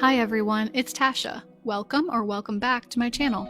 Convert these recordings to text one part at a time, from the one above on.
Hi everyone, it's Tasha. Welcome or welcome back to my channel.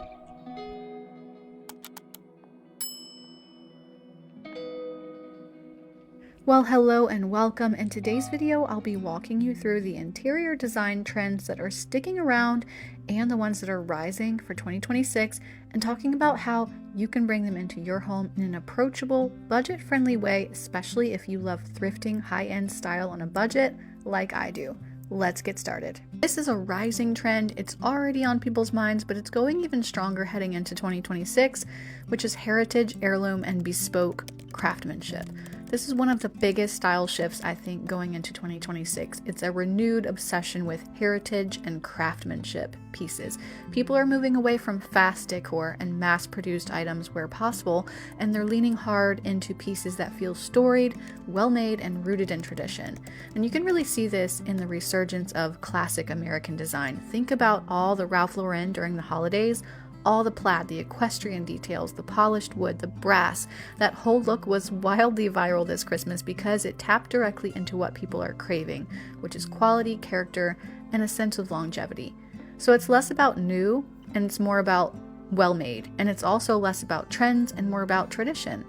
Well, hello and welcome. In today's video, I'll be walking you through the interior design trends that are sticking around and the ones that are rising for 2026 and talking about how you can bring them into your home in an approachable, budget-friendly way, especially if you love thrifting high-end style on a budget like I do. Let's get started. This is a rising trend. It's already on people's minds, but it's going even stronger heading into 2026, which is heritage, heirloom, and bespoke craftsmanship. This is one of the biggest style shifts, I think, going into 2026. It's a renewed obsession with heritage and craftsmanship pieces. People are moving away from fast decor and mass-produced items where possible, and they're leaning hard into pieces that feel storied, well-made, and rooted in tradition. And you can really see this in the resurgence of classic American design. Think about all the Ralph Lauren during the holidays. All the plaid, the equestrian details, the polished wood, the brass. That whole look was wildly viral this Christmas because it tapped directly into what people are craving, which is quality, character, and a sense of longevity. So it's less about new and it's more about well-made, and it's also less about trends and more about tradition.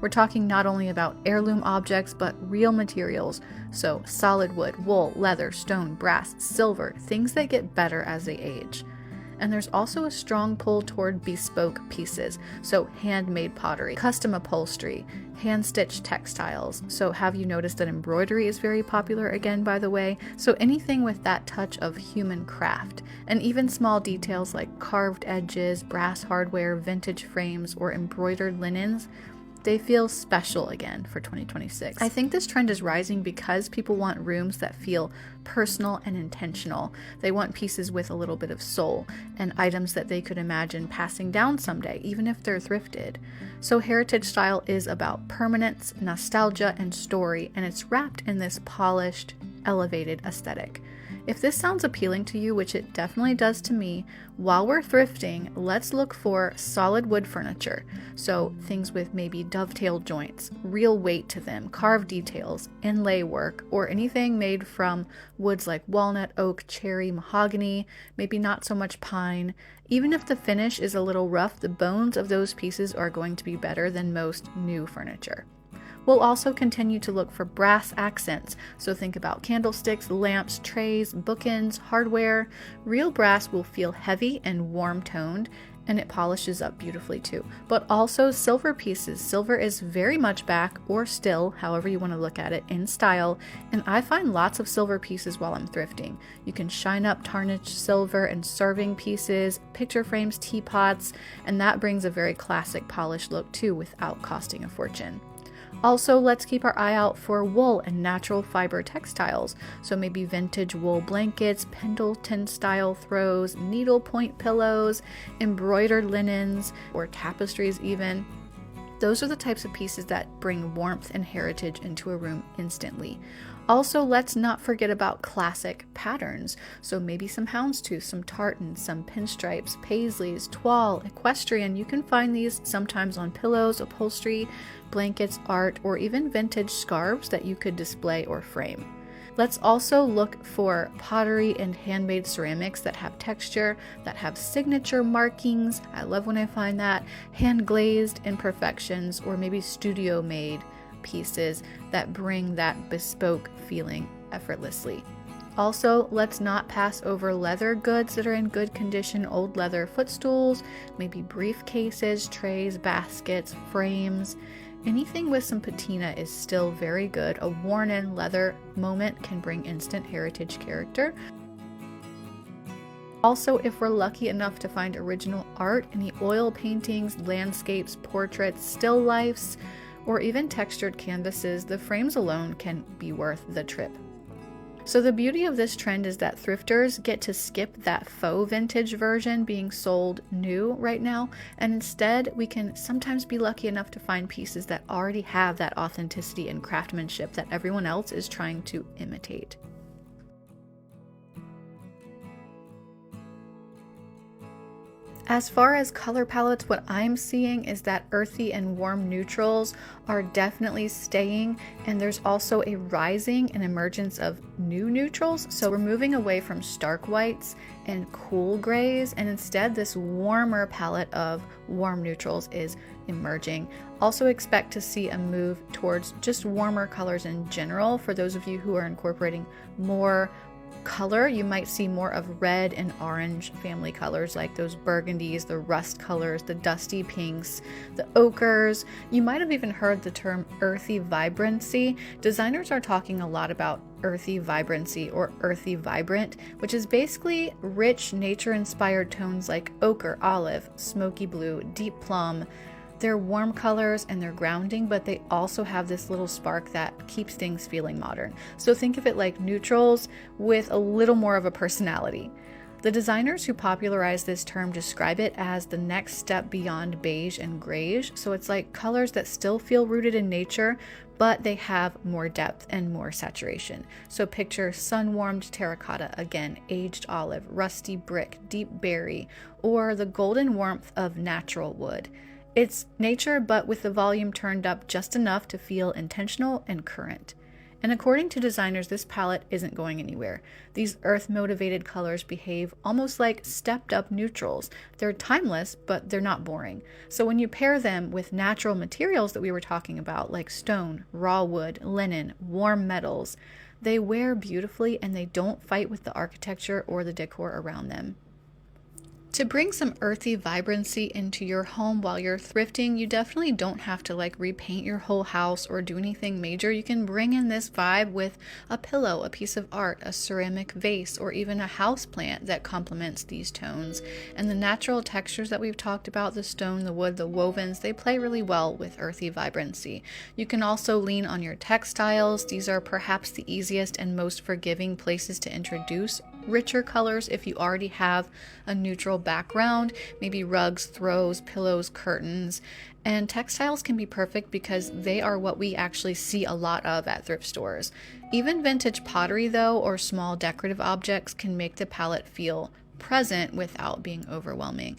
We're talking not only about heirloom objects, but real materials. So solid wood, wool, leather, stone, brass, silver, things that get better as they age. And there's also a strong pull toward bespoke pieces, so handmade pottery, custom upholstery, hand-stitched textiles. So have you noticed that embroidery is very popular again, by the way? So anything with that touch of human craft, and even small details like carved edges, brass hardware, vintage frames, or embroidered linens, they feel special again for 2026. I think this trend is rising because people want rooms that feel personal and intentional. They want pieces with a little bit of soul and items that they could imagine passing down someday, even if they're thrifted. So heritage style is about permanence, nostalgia, and story, and it's wrapped in this polished, elevated aesthetic. If this sounds appealing to you, which it definitely does to me, while we're thrifting, let's look for solid wood furniture. So things with maybe dovetail joints, real weight to them, carved details, inlay work, or anything made from woods like walnut, oak, cherry, mahogany, maybe not so much pine. Even if the finish is a little rough, the bones of those pieces are going to be better than most new furniture. We'll also continue to look for brass accents, so think about candlesticks, lamps, trays, bookends, hardware. Real brass will feel heavy and warm-toned, and it polishes up beautifully too. But also silver pieces. Silver is very much back, or still, however you want to look at it, in style, and I find lots of silver pieces while I'm thrifting. You can shine up tarnished silver and serving pieces, picture frames, teapots, and that brings a very classic polished look too without costing a fortune. Also, let's keep our eye out for wool and natural fiber textiles. So maybe vintage wool blankets, Pendleton style throws, needlepoint pillows, embroidered linens, or tapestries even. Those are the types of pieces that bring warmth and heritage into a room instantly. Also, let's not forget about classic patterns. So maybe some houndstooth, some tartan, some pinstripes, paisleys, toile, equestrian. You can find these sometimes on pillows, upholstery, blankets, art, or even vintage scarves that you could display or frame. Let's also look for pottery and handmade ceramics that have texture, that have signature markings. I love when I find that. Hand glazed imperfections, or maybe studio made pieces that bring that bespoke feeling effortlessly. Also, let's not pass over leather goods that are in good condition, old leather footstools, maybe briefcases, trays, baskets, frames. Anything with some patina is still very good. A worn-in leather moment can bring instant heritage character. Also, if we're lucky enough to find original art, any oil paintings, landscapes, portraits, still lifes, or even textured canvases, the frames alone can be worth the trip. So the beauty of this trend is that thrifters get to skip that faux vintage version being sold new right now, and instead we can sometimes be lucky enough to find pieces that already have that authenticity and craftsmanship that everyone else is trying to imitate. As far as color palettes, what I'm seeing is that earthy and warm neutrals are definitely staying, and there's also a rising and emergence of new neutrals. So we're moving away from stark whites and cool grays, and instead this warmer palette of warm neutrals is emerging. Also expect to see a move towards just warmer colors in general. For those of you who are incorporating more color, you might see more of red and orange family colors, like those burgundies, the rust colors, the dusty pinks, the ochres. You might have even heard the term earthy vibrancy. Designers are talking a lot about earthy vibrancy or earthy vibrant, which is basically rich nature-inspired tones like ochre, olive, smoky blue, deep plum. They're warm colors and they're grounding, but they also have this little spark that keeps things feeling modern. So think of it like neutrals with a little more of a personality. The designers who popularized this term describe it as the next step beyond beige and grayish. So it's like colors that still feel rooted in nature, but they have more depth and more saturation. So picture sun-warmed terracotta, again, aged olive, rusty brick, deep berry, or the golden warmth of natural wood. It's nature, but with the volume turned up just enough to feel intentional and current. And according to designers, this palette isn't going anywhere. These earth-motivated colors behave almost like stepped-up neutrals. They're timeless, but they're not boring. So when you pair them with natural materials that we were talking about, like stone, raw wood, linen, warm metals, they wear beautifully and they don't fight with the architecture or the decor around them. To bring some earthy vibrancy into your home while you're thrifting, you definitely don't have to repaint your whole house or do anything major. You can bring in this vibe with a pillow, a piece of art, a ceramic vase, or even a house plant that complements these tones. And the natural textures that we've talked about, the stone, the wood, the wovens, they play really well with earthy vibrancy. You can also lean on your textiles. These are perhaps the easiest and most forgiving places to introduce richer colors if you already have a neutral background, maybe rugs, throws, pillows, curtains. And textiles can be perfect because they are what we actually see a lot of at thrift stores. Even vintage pottery though, or small decorative objects, can make the palette feel present without being overwhelming.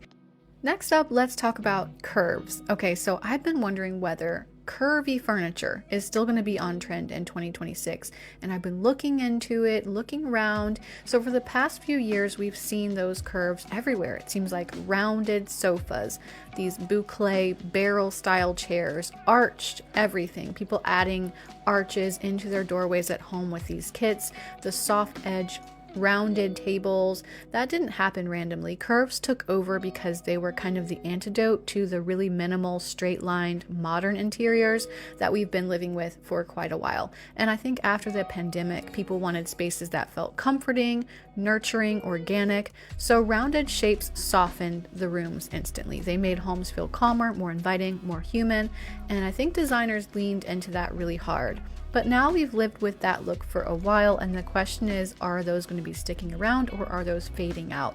Next up, let's talk about curves. Okay, so I've been wondering whether curvy furniture is still going to be on trend in 2026, and I've been looking into it, looking around. So for the past few years, we've seen those curves everywhere. It seems like rounded sofas, these boucle barrel style chairs, arched everything, people adding arches into their doorways at home with these kits, the soft edge rounded tables. That didn't happen randomly. Curves took over because they were kind of the antidote to the really minimal, straight-lined, modern interiors that we've been living with for quite a while. And I think after the pandemic, people wanted spaces that felt comforting, nurturing, organic. So rounded shapes softened the rooms instantly. They made homes feel calmer, more inviting, more human. And I think designers leaned into that really hard. But now we've lived with that look for a while, and the question is, are those going to be sticking around or are those fading out?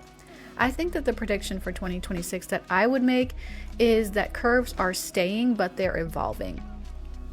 I think that the prediction for 2026 that I would make is that curves are staying, but they're evolving.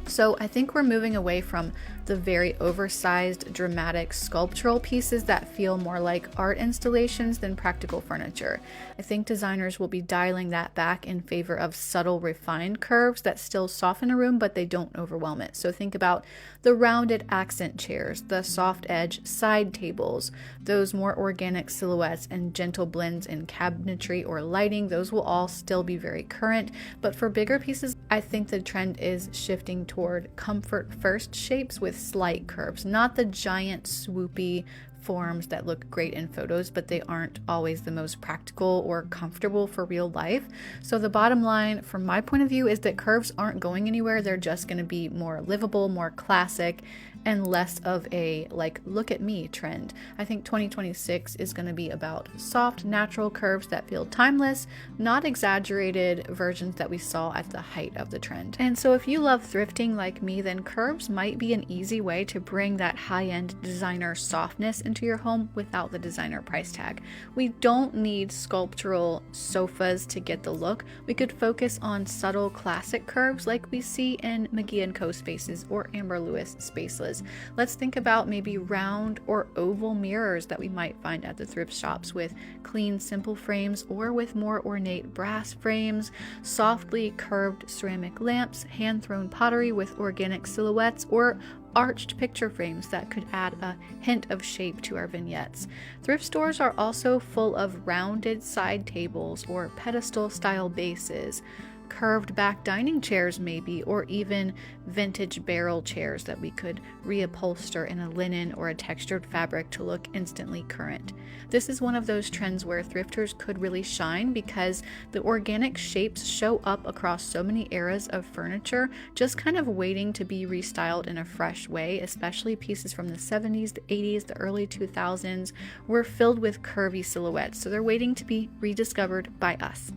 So I think we're moving away from the very oversized, dramatic, sculptural pieces that feel more like art installations than practical furniture. I think designers will be dialing that back in favor of subtle, refined curves that still soften a room, but they don't overwhelm it. So think about the rounded accent chairs, the soft edge side tables, those more organic silhouettes and gentle blends in cabinetry or lighting. Those will all still be very current, but for bigger pieces, I think the trend is shifting toward comfort first shapes with slight curves, not the giant swoopy forms that look great in photos, but they aren't always the most practical or comfortable for real life. So the bottom line from my point of view is that curves aren't going anywhere. They're just going to be more livable, more classic, and less of a look at me trend. I think 2026 is going to be about soft, natural curves that feel timeless, not exaggerated versions that we saw at the height of the trend. And so if you love thrifting like me, then curves might be an easy way to bring that high-end designer softness into into your home without the designer price tag. We don't need sculptural sofas to get the look. We could focus on subtle classic curves like we see in McGee & Co spaces or Amber Lewis spaces. Let's think about maybe round or oval mirrors that we might find at the thrift shops with clean, simple frames or with more ornate brass frames, softly curved ceramic lamps, hand-thrown pottery with organic silhouettes, or arched picture frames that could add a hint of shape to our vignettes. Thrift stores are also full of rounded side tables or pedestal style bases, curved back dining chairs maybe, or even vintage barrel chairs that we could reupholster in a linen or a textured fabric to look instantly current. This is one of those trends where thrifters could really shine because the organic shapes show up across so many eras of furniture, just kind of waiting to be restyled in a fresh way, especially pieces from the 70s, the 80s, the early 2000s were filled with curvy silhouettes, so they're waiting to be rediscovered by us.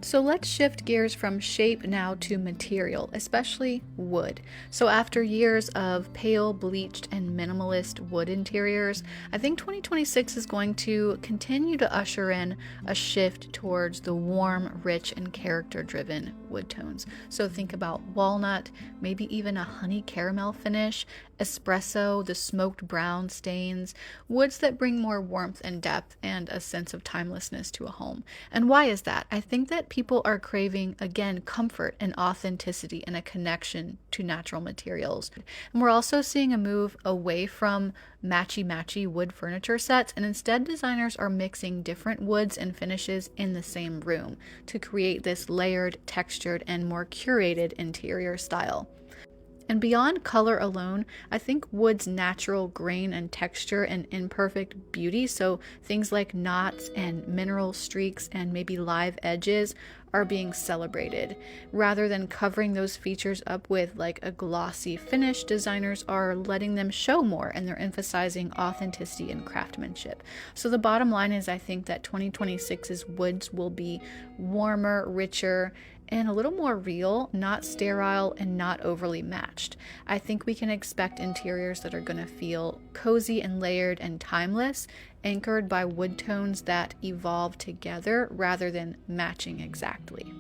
So let's shift gears from shape now to material, especially wood. So after years of pale, bleached, and minimalist wood interiors, I think 2026 is going to continue to usher in a shift towards the warm, rich, and character-driven wood tones. So think about walnut, maybe even a honey caramel finish, espresso, the smoked brown stains, woods that bring more warmth and depth and a sense of timelessness to a home. And why is that? I think that people are craving, again, comfort and authenticity and a connection to natural materials. And we're also seeing a move away from matchy-matchy wood furniture sets, and instead designers are mixing different woods and finishes in the same room to create this layered, textured, and more curated interior style. And beyond color alone, I think wood's natural grain and texture and imperfect beauty, so things like knots and mineral streaks and maybe live edges, are being celebrated. Rather than covering those features up with like a glossy finish, designers are letting them show more, and they're emphasizing authenticity and craftsmanship. So the bottom line is I think that 2026's woods will be warmer, richer, and a little more real, not sterile and not overly matched. I think we can expect interiors that are going to feel cozy and layered and timeless, anchored by wood tones that evolve together rather than matching exactly.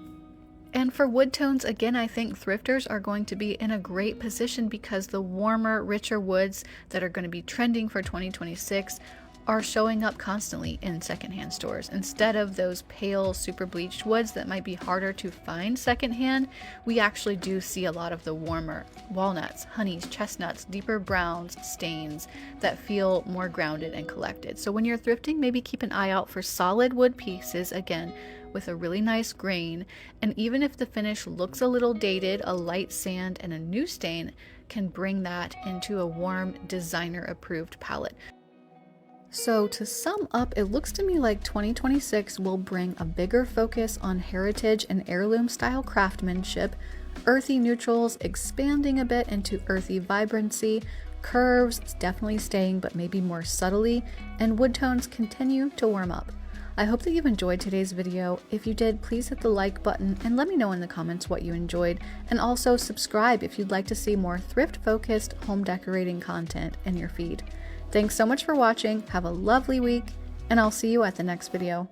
And for wood tones, again, I think thrifters are going to be in a great position because the warmer, richer woods that are going to be trending for 2026 are showing up constantly in secondhand stores. Instead of those pale, super bleached woods that might be harder to find secondhand, we actually do see a lot of the warmer walnuts, honeys, chestnuts, deeper browns, stains that feel more grounded and collected. So when you're thrifting, maybe keep an eye out for solid wood pieces, again, with a really nice grain. And even if the finish looks a little dated, a light sand and a new stain can bring that into a warm, designer-approved palette. So to sum up, it looks to me like 2026 will bring a bigger focus on heritage and heirloom style craftsmanship, earthy neutrals expanding a bit into earthy vibrancy, curves definitely staying but maybe more subtly, and wood tones continue to warm up. I hope that you've enjoyed today's video. If you did, please hit the like button and let me know in the comments what you enjoyed, and also subscribe if you'd like to see more thrift-focused home decorating content in your feed. Thanks so much for watching, have a lovely week, and I'll see you at the next video.